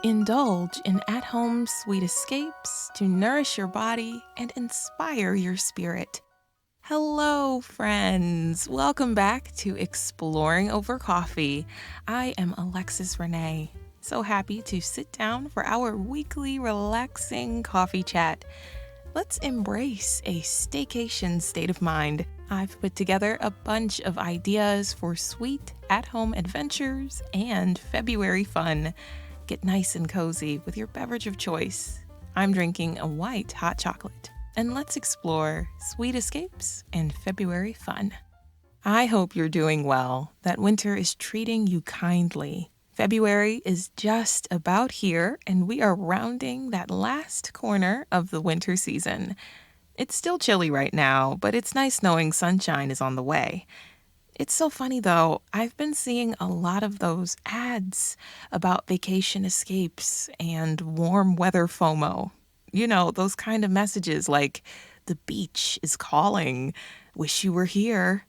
Indulge in at-home sweet escapes to nourish your body and inspire your spirit. Hello, friends. Welcome back to Exploring Over Coffee. I am Alexis Renae. So happy to sit down for our weekly relaxing coffee chat. Let's embrace a staycation state of mind. I've put together a bunch of ideas for sweet at-home adventures and February fun. Get nice and cozy with your beverage of choice. I'm drinking a white hot chocolate. And let's explore sweet escapes and February fun. I hope you're doing well, that winter is treating you kindly. February is just about here, and we are rounding that last corner of the winter season. It's still chilly right now, but it's nice knowing sunshine is on the way. It's so funny though, I've been seeing a lot of those ads about vacation escapes and warm weather FOMO. You know, those kind of messages like, the beach is calling, wish you were here,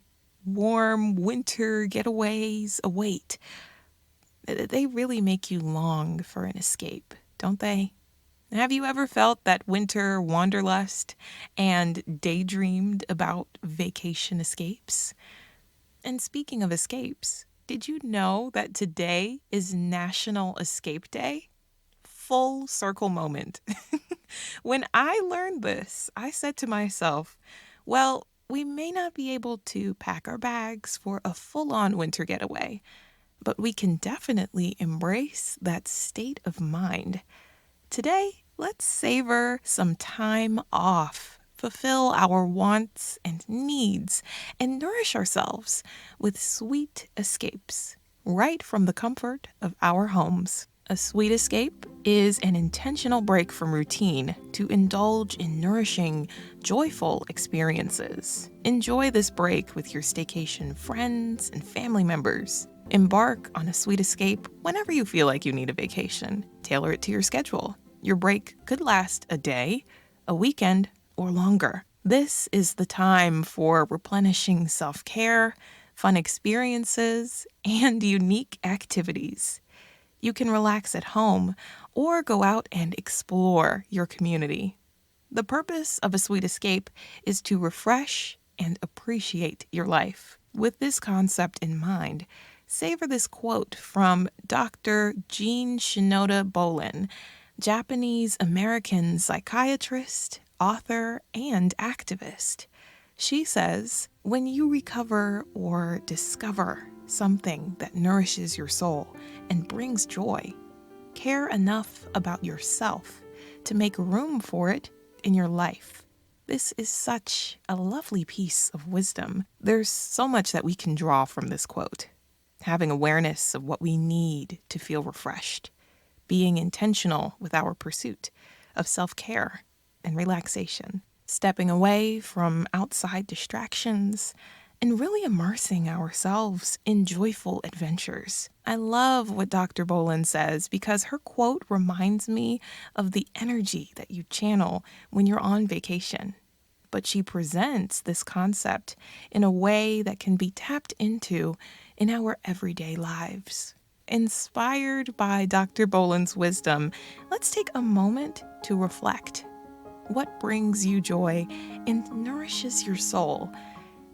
warm winter getaways await. They really make you long for an escape, don't they? Have you ever felt that winter wanderlust and daydreamed about vacation escapes? And speaking of escapes, did you know that today is National Escape Day? Full circle moment. When I learned this, I said to myself, well, we may not be able to pack our bags for a full-on winter getaway, but we can definitely embrace that state of mind. Today, let's savor some time off, fulfill our wants and needs, and nourish ourselves with sweet escapes right from the comfort of our homes. A sweet escape is an intentional break from routine to indulge in nourishing, joyful experiences. Enjoy this break with your staycation friends and family members. Embark on a sweet escape whenever you feel like you need a vacation. Tailor it to your schedule. Your break could last a day, a weekend, or longer. This is the time for replenishing self-care, fun experiences, and unique activities. You can relax at home or go out and explore your community. The purpose of a sweet escape is to refresh and appreciate your life. With this concept in mind, savor this quote from Dr. Jean Shinoda Bolen, Japanese-American psychiatrist, author, and activist. She says, when you recover or discover something that nourishes your soul and brings joy, care enough about yourself to make room for it in your life. This is such a lovely piece of wisdom. There's so much that we can draw from this quote. Having awareness of what we need to feel refreshed, being intentional with our pursuit of self-care and relaxation, stepping away from outside distractions, and really immersing ourselves in joyful adventures. I love what Dr. Bolen says because her quote reminds me of the energy that you channel when you're on vacation. But she presents this concept in a way that can be tapped into in our everyday lives. Inspired by Dr. Bolen's wisdom, let's take a moment to reflect. What brings you joy and nourishes your soul?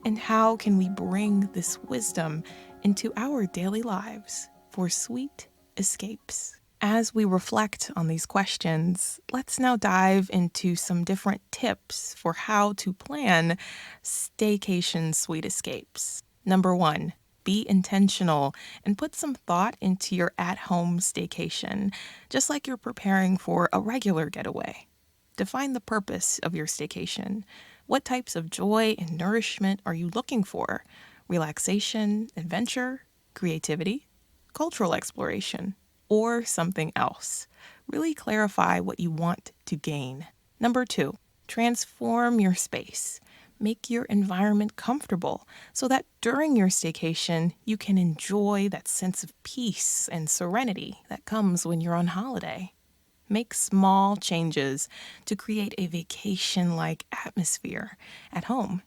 And how can we bring this wisdom into our daily lives for sweet escapes? As we reflect on these questions, let's now dive into some different tips for how to plan Staycation Sweet Escapes. Number 1, be intentional and put some thought into your at-home staycation, just like you're preparing for a regular getaway. Define the purpose of your staycation. What types of joy and nourishment are you looking for? Relaxation, adventure, creativity, cultural exploration, or something else? Really clarify what you want to gain. Number 2, transform your space. Make your environment comfortable so that during your staycation, you can enjoy that sense of peace and serenity that comes when you're on holiday. Make small changes to create a vacation-like atmosphere at home.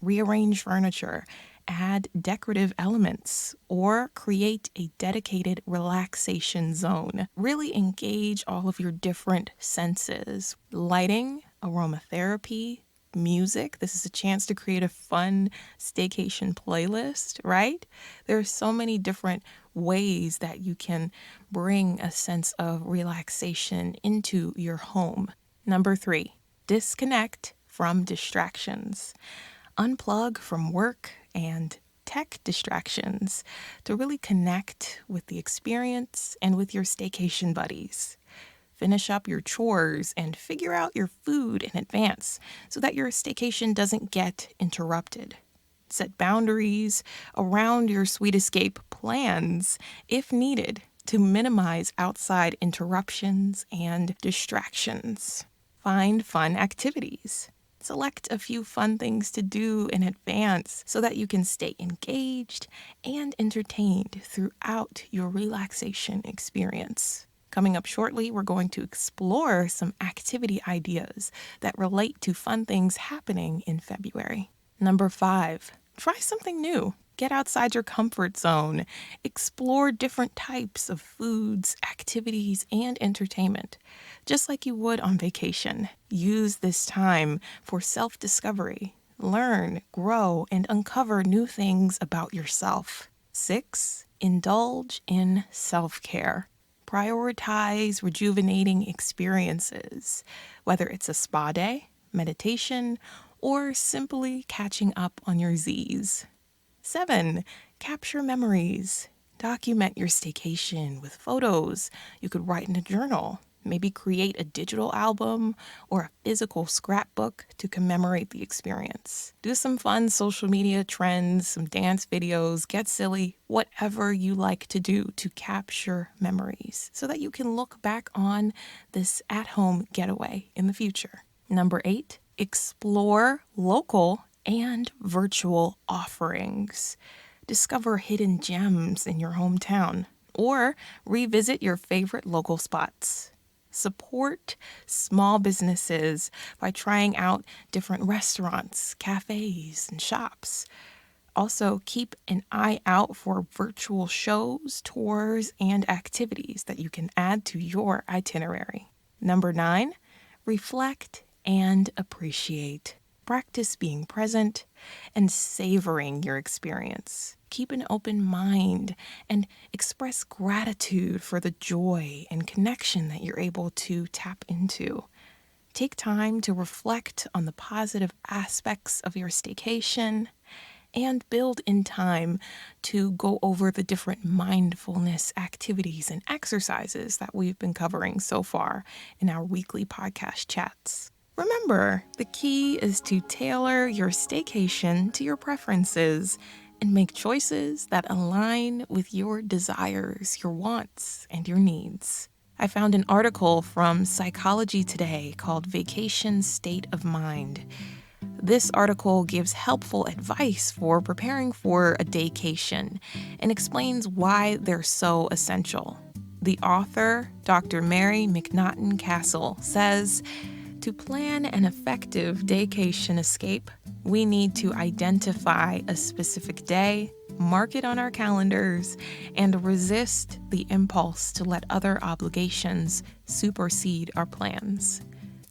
Rearrange furniture add decorative elements, or create a dedicated relaxation zone. Really engage all of your different senses. Lighting, aromatherapy, music. This is a chance to create a fun staycation playlist, right? There are so many different ways that you can bring a sense of relaxation into your home. Number 3, disconnect from distractions. Unplug from work and tech distractions to really connect with the experience and with your staycation buddies. Finish up your chores and figure out your food in advance so that your staycation doesn't get interrupted. Set boundaries around your Sweet Escape plans if needed to minimize outside interruptions and distractions. Find fun activities. Select a few fun things to do in advance so that you can stay engaged and entertained throughout your relaxation experience. Coming up shortly, we're going to explore some activity ideas that relate to fun things happening in February. Number 5, try something new. Get outside your comfort zone. Explore different types of foods, activities, and entertainment, just like you would on vacation. Use this time for self-discovery. Learn, grow, and uncover new things about yourself. 6, indulge in self-care. Prioritize rejuvenating experiences, whether it's a spa day, meditation, or simply catching up on your Z's. 7, capture memories. Document your staycation with photos. You could write in a journal, maybe create a digital album or a physical scrapbook to commemorate the experience. Do some fun social media trends, some dance videos, get silly, whatever you like to do to capture memories so that you can look back on this at-home getaway in the future. Number 8, explore local and virtual offerings. Discover hidden gems in your hometown or revisit your favorite local spots. Support small businesses by trying out different restaurants, cafes, and shops. Also, keep an eye out for virtual shows, tours, and activities that you can add to your itinerary. Number 9, reflect and appreciate. Practice being present and savoring your experience. Keep an open mind and express gratitude for the joy and connection that you're able to tap into. Take time to reflect on the positive aspects of your staycation and build in time to go over the different mindfulness activities and exercises that we've been covering so far in our weekly podcast chats. Remember, the key is to tailor your staycation to your preferences and make choices that align with your desires, your wants, and your needs. I found an article from Psychology Today called Vacation State of Mind. This article gives helpful advice for preparing for a daycation and explains why they're so essential. The author, Dr. Mary McNaughton Castle, says, to plan an effective daycation escape, we need to identify a specific day, mark it on our calendars, and resist the impulse to let other obligations supersede our plans.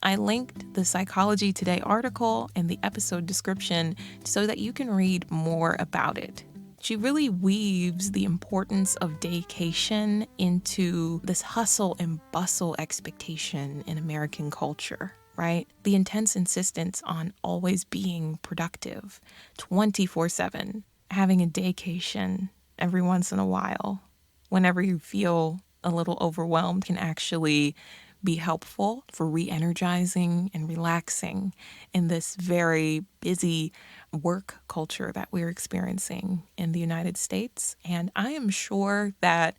I linked the Psychology Today article in the episode description so that you can read more about it. She really weaves the importance of daycation into this hustle and bustle expectation in American culture, right? The intense insistence on always being productive, 24/7, having a daycation every once in a while, whenever you feel a little overwhelmed, can actually be helpful for reenergizing and relaxing in this very busy work culture that we're experiencing in the United States. And I am sure that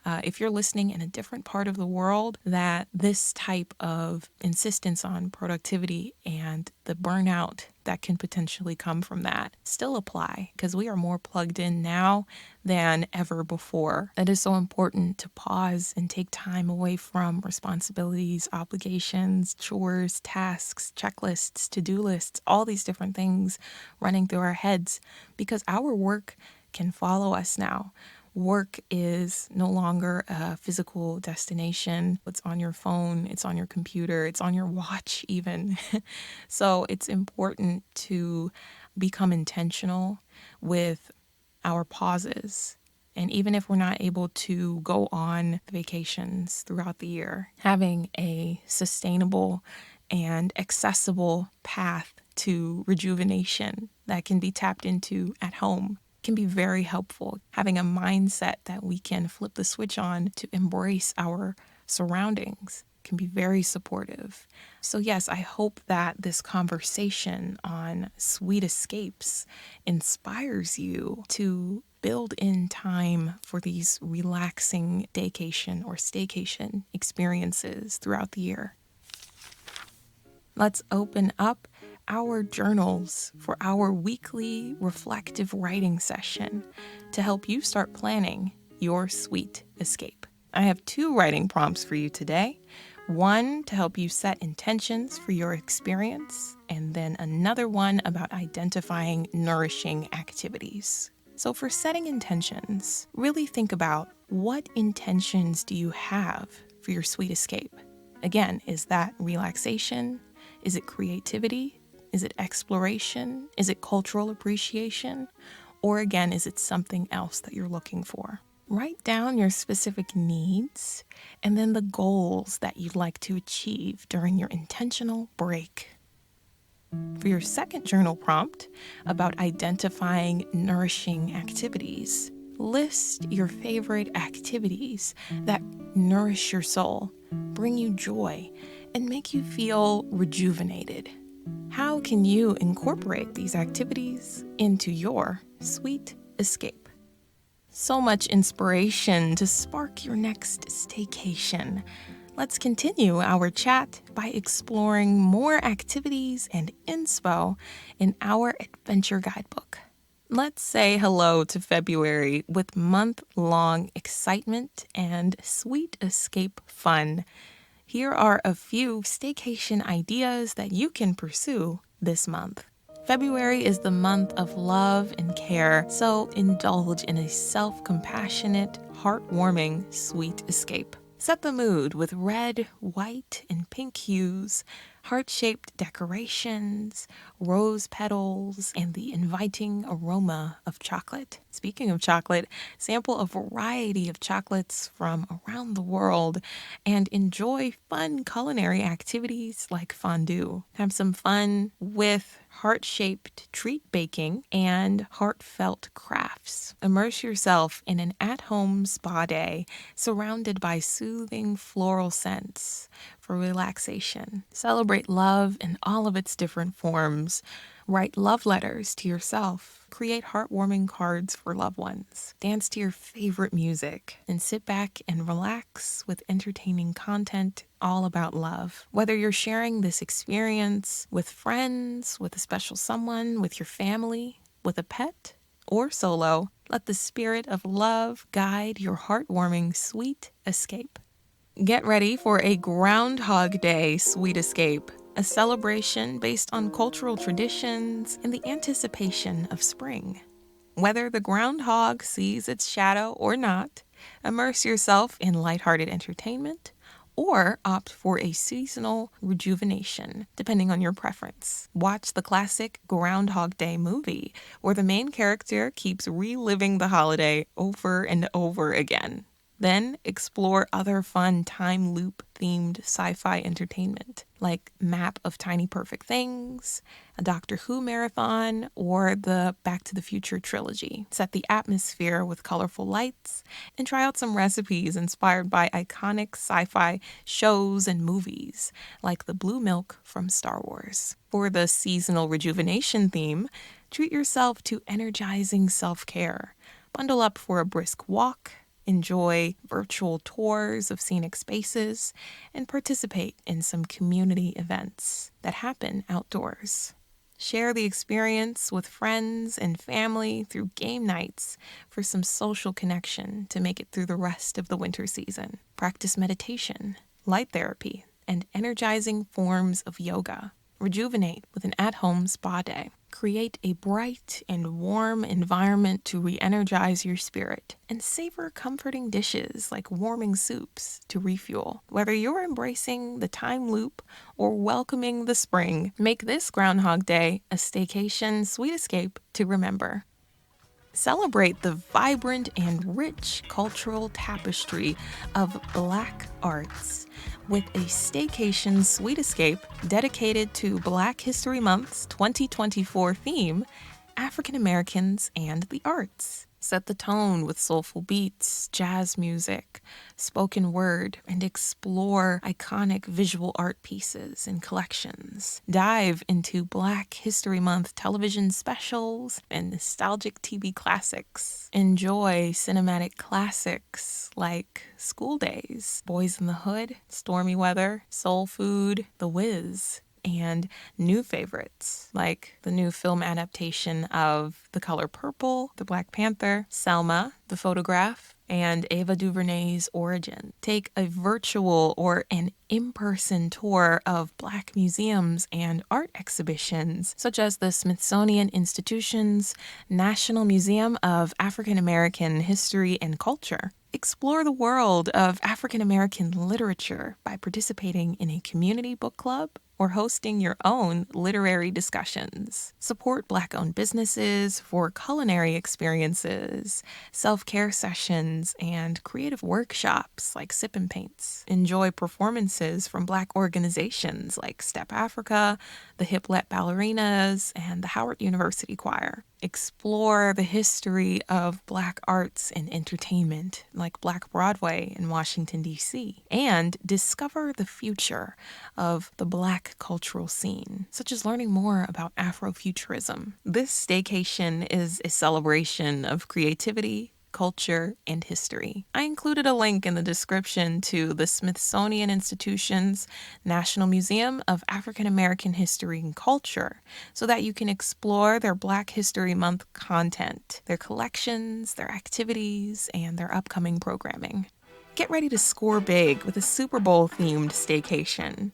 if you're listening in a different part of the world, that this type of insistence on productivity and the burnout that can potentially come from that still apply, because we are more plugged in now than ever before. It is so important to pause and take time away from responsibilities, obligations, chores, tasks, checklists, to-do lists, all these different things running through our heads because our work can follow us now. Work is no longer a physical destination. It's on your phone, it's on your computer, it's on your watch even. So it's important to become intentional with our pauses. And even if we're not able to go on vacations throughout the year, having a sustainable and accessible path to rejuvenation that can be tapped into at home can be very helpful. Having a mindset that we can flip the switch on to embrace our surroundings can be very supportive. So yes, I hope that this conversation on sweet escapes inspires you to build in time for these relaxing daycation or staycation experiences throughout the year. Let's open up our journals for our weekly reflective writing session to help you start planning your sweet escape. I have 2 writing prompts for you today. One to help you set intentions for your experience, and then another one about identifying nourishing activities. So for setting intentions, really think about what intentions do you have for your sweet escape? Again, is that relaxation? Is it creativity? Is it exploration? Is it cultural appreciation? Or again, is it something else that you're looking for? Write down your specific needs and then the goals that you'd like to achieve during your intentional break. For your second journal prompt about identifying nourishing activities, list your favorite activities that nourish your soul, bring you joy, and make you feel rejuvenated. How can you incorporate these activities into your sweet escape? So much inspiration to spark your next staycation. Let's continue our chat by exploring more activities and inspo in our adventure guidebook. Let's say hello to February with month-long excitement and sweet escape fun. Here are a few staycation ideas that you can pursue this month. February is the month of love and care, so indulge in a self-compassionate, heartwarming, sweet escape. Set the mood with red, white, and pink hues, heart-shaped decorations, rose petals, and the inviting aroma of chocolate. Speaking of chocolate, sample a variety of chocolates from around the world and enjoy fun culinary activities like fondue. Have some fun with heart-shaped treat baking and heartfelt crafts. Immerse yourself in an at-home spa day surrounded by soothing floral scents for relaxation. Celebrate love in all of its different forms. Write love letters to yourself. Create heartwarming cards for loved ones. Dance to your favorite music and sit back and relax with entertaining content all about love. Whether you're sharing this experience with friends, with a special someone, with your family, with a pet, or solo, let the spirit of love guide your heartwarming sweet escape. Get ready for a Groundhog Day sweet escape, a celebration based on cultural traditions and the anticipation of spring. Whether the groundhog sees its shadow or not, immerse yourself in lighthearted entertainment or opt for a seasonal rejuvenation, depending on your preference. Watch the classic Groundhog Day movie, where the main character keeps reliving the holiday over and over again. Then explore other fun time loop themed sci-fi entertainment like Map of Tiny Perfect Things, a Doctor Who marathon, or the Back to the Future trilogy. Set the atmosphere with colorful lights and try out some recipes inspired by iconic sci-fi shows and movies like the Blue Milk from Star Wars. For the seasonal rejuvenation theme, treat yourself to energizing self-care. Bundle up for a brisk walk, enjoy virtual tours of scenic spaces, and participate in some community events that happen outdoors. Share the experience with friends and family through game nights for some social connection to make it through the rest of the winter season. Practice meditation, light therapy, and energizing forms of yoga. Rejuvenate with an at-home spa day. Create a bright and warm environment to re-energize your spirit, and savor comforting dishes like warming soups to refuel. Whether you're embracing the time loop or welcoming the spring, make this Groundhog Day a Staycation Sweet Escape to remember. Celebrate the vibrant and rich cultural tapestry of Black arts with a Staycation Sweet Escape dedicated to Black History Month's 2024 theme, African Americans and the Arts. Set the tone with soulful beats, jazz music, spoken word, and explore iconic visual art pieces and collections. Dive into Black History Month television specials and nostalgic TV classics. Enjoy cinematic classics like School Days, Boys in the Hood, Stormy Weather, Soul Food, The Wiz, and new favorites like the new film adaptation of The Color Purple, The Black Panther, Selma, The Photograph, and Ava DuVernay's Origin. Take a virtual or an in-person tour of Black museums and art exhibitions, such as the Smithsonian Institution's National Museum of African American History and Culture. Explore the world of African American literature by participating in a community book club or hosting your own literary discussions. Support Black-owned businesses for culinary experiences, self-care sessions, and creative workshops like Sip and Paints. Enjoy performances from Black organizations like Step Africa, the Hiplet Ballerinas, and the Howard University Choir. Explore the history of Black arts and entertainment like Black Broadway in Washington, D.C., and discover the future of the Black cultural scene, such as learning more about Afrofuturism. This staycation is a celebration of creativity, culture, and history. I included a link in the description to the Smithsonian Institution's National Museum of African American History and Culture so that you can explore their Black History Month content, their collections, their activities, and their upcoming programming. Get ready to score big with a Super Bowl-themed staycation.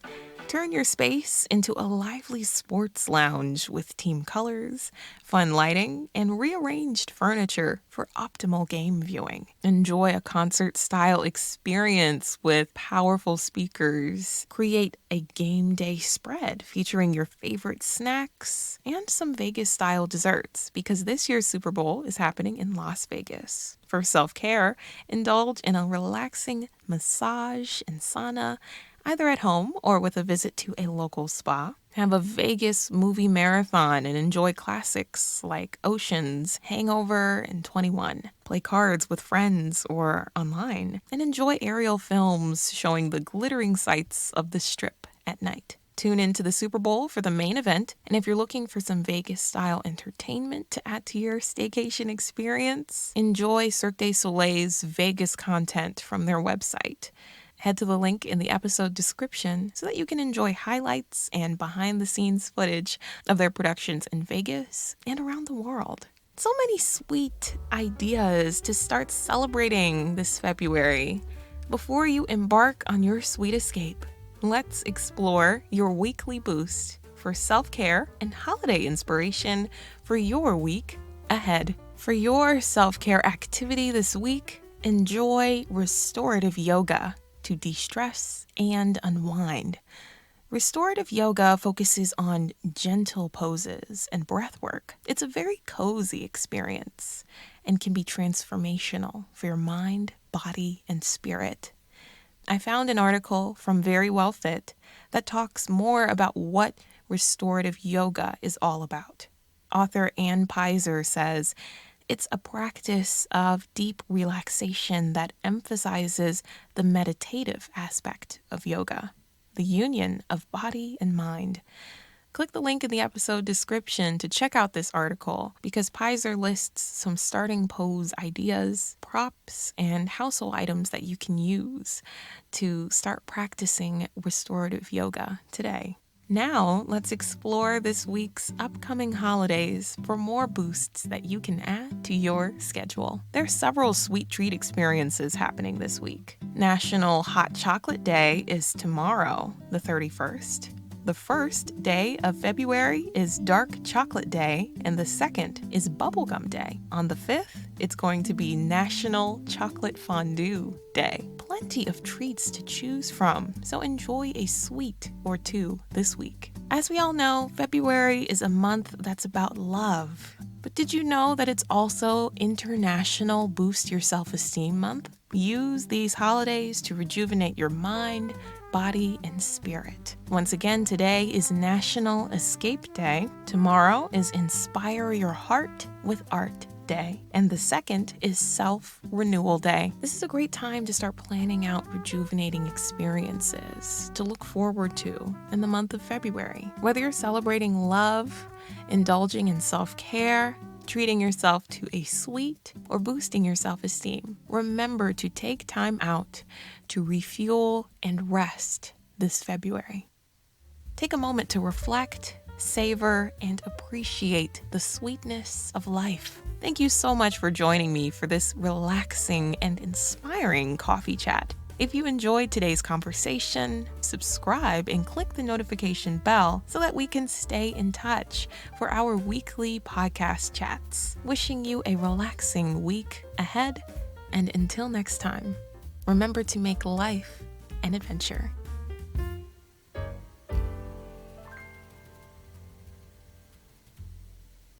Turn your space into a lively sports lounge with team colors, fun lighting, and rearranged furniture for optimal game viewing. Enjoy a concert-style experience with powerful speakers. Create a game day spread featuring your favorite snacks and some Vegas-style desserts because this year's Super Bowl is happening in Las Vegas. For self-care, indulge in a relaxing massage and sauna, either at home or with a visit to a local spa. Have a Vegas movie marathon and enjoy classics like Oceans, Hangover, and 21. Play cards with friends or online, and enjoy aerial films showing the glittering sights of the Strip at night. Tune into the Super Bowl for the main event, and if you're looking for some Vegas-style entertainment to add to your staycation experience, enjoy Cirque du Soleil's Vegas content from their website. Head to the link in the episode description so that you can enjoy highlights and behind-the-scenes footage of their productions in Vegas and around the world. So many sweet ideas to start celebrating this February. Before you embark on your sweet escape, let's explore your weekly boost for self-care and holiday inspiration for your week ahead. For your self-care activity this week, enjoy restorative yoga to de-stress and unwind. Restorative yoga focuses on gentle poses and breath work. It's a very cozy experience and can be transformational for your mind, body, and spirit. I found an article from Very Well Fit that talks more about what restorative yoga is all about. Author Ann Pizer says, it's a practice of deep relaxation that emphasizes the meditative aspect of yoga, the union of body and mind. Click the link in the episode description to check out this article because Pizer lists some starting pose ideas, props, and household items that you can use to start practicing restorative yoga today. Now, let's explore this week's upcoming holidays for more boosts that you can add to your schedule. There are several sweet treat experiences happening this week. National Hot Chocolate Day is tomorrow, the 31st. The first day of February is Dark Chocolate Day, and the second is Bubblegum Day. On the 5th, it's going to be National Chocolate Fondue Day. Plenty of treats to choose from, so enjoy a sweet or two this week. As we all know, February is a month that's about love. But did you know that it's also International Boost Your Self-Esteem Month? Use these holidays to rejuvenate your mind, body, and spirit. Once again, today is National Escape Day. Tomorrow is Inspire Your Heart with Art Day. And the second is Self-Renewal Day. This is a great time to start planning out rejuvenating experiences to look forward to in the month of February. Whether you're celebrating love, indulging in self-care, treating yourself to a sweet, or boosting your self-esteem, remember to take time out to refuel and rest this February. Take a moment to reflect, savor, and appreciate the sweetness of life. Thank you so much for joining me for this relaxing and inspiring coffee chat. If you enjoyed today's conversation, subscribe and click the notification bell so that we can stay in touch for our weekly podcast chats. Wishing you a relaxing week ahead, and until next time, remember to make life an adventure.